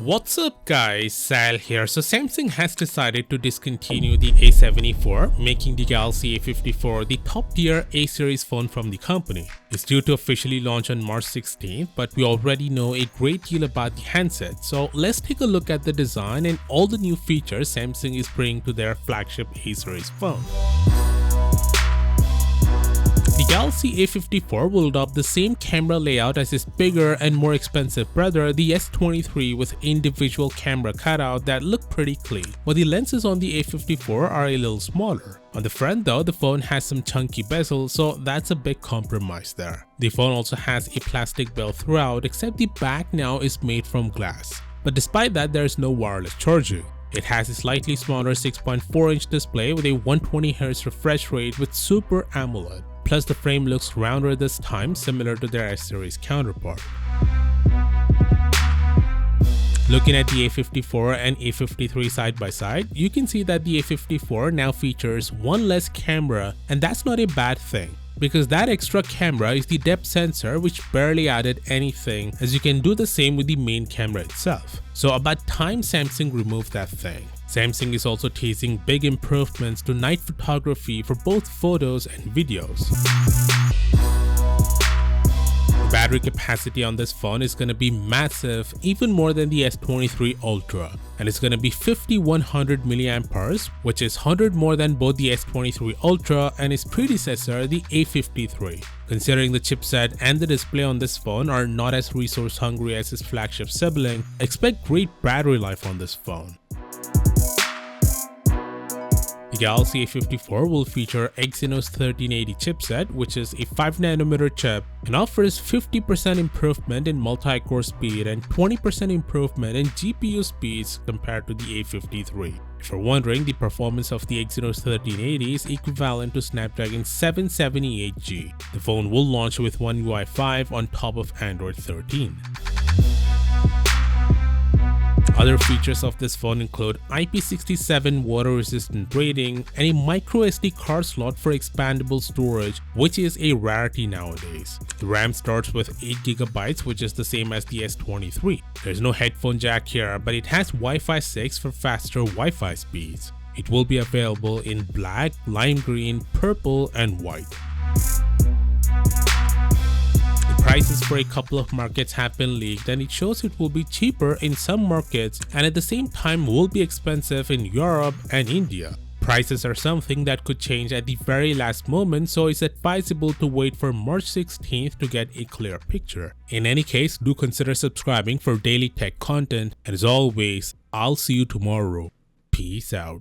What's up guys, Sal here. So Samsung has decided to discontinue the A74, making the Galaxy A54 the top tier A series phone from the company. It's due to officially launch on March 16th, but we already know a great deal about the handset. So let's take a look at the design and all the new features Samsung is bringing to their flagship A series phone. The Galaxy A54 will adopt the same camera layout as its bigger and more expensive brother, the S23, with individual camera cutout that look pretty clean. But the lenses on the A54 are a little smaller. On the front though, the phone has some chunky bezel, so that's a big compromise there. The phone also has a plastic belt throughout, except the back now is made from glass. But despite that, there is no wireless charging. It has a slightly smaller 6.4-inch display with a 120Hz refresh rate with Super AMOLED. Plus the frame looks rounder this time, similar to their S-series counterpart. Looking at the A54 and A53 side by side, you can see that the A54 now features one less camera, and that's not a bad thing, because that extra camera is the depth sensor, which barely added anything, as you can do the same with the main camera itself. So about time Samsung removed that thing. Samsung is also teasing big improvements to night photography for both photos and videos. The battery capacity on this phone is going to be massive, even more than the S23 Ultra, and it's going to be 5100 mAh, which is 100 more than both the S23 Ultra and its predecessor, the A53. Considering the chipset and the display on this phone are not as resource hungry as its flagship sibling, expect great battery life on this phone. The Galaxy A54 will feature Exynos 1380 chipset, which is a 5nm chip and offers 50% improvement in multi-core speed and 20% improvement in GPU speeds compared to the A53. If you're wondering, the performance of the Exynos 1380 is equivalent to Snapdragon 778G. The phone will launch with One UI 5 on top of Android 13. Other features of this phone include IP67 water-resistant rating and a microSD card slot for expandable storage, which is a rarity nowadays. The RAM starts with 8GB, which is the same as the S23. There's no headphone jack here, but it has Wi-Fi 6 for faster Wi-Fi speeds. It will be available in black, lime green, purple, and white. Prices for a couple of markets have been leaked, and it shows it will be cheaper in some markets and at the same time will be expensive in Europe and India. Prices are something that could change at the very last moment, so it's advisable to wait for March 16th to get a clear picture. In any case, do consider subscribing for daily tech content, and as always, I'll see you tomorrow. Peace out.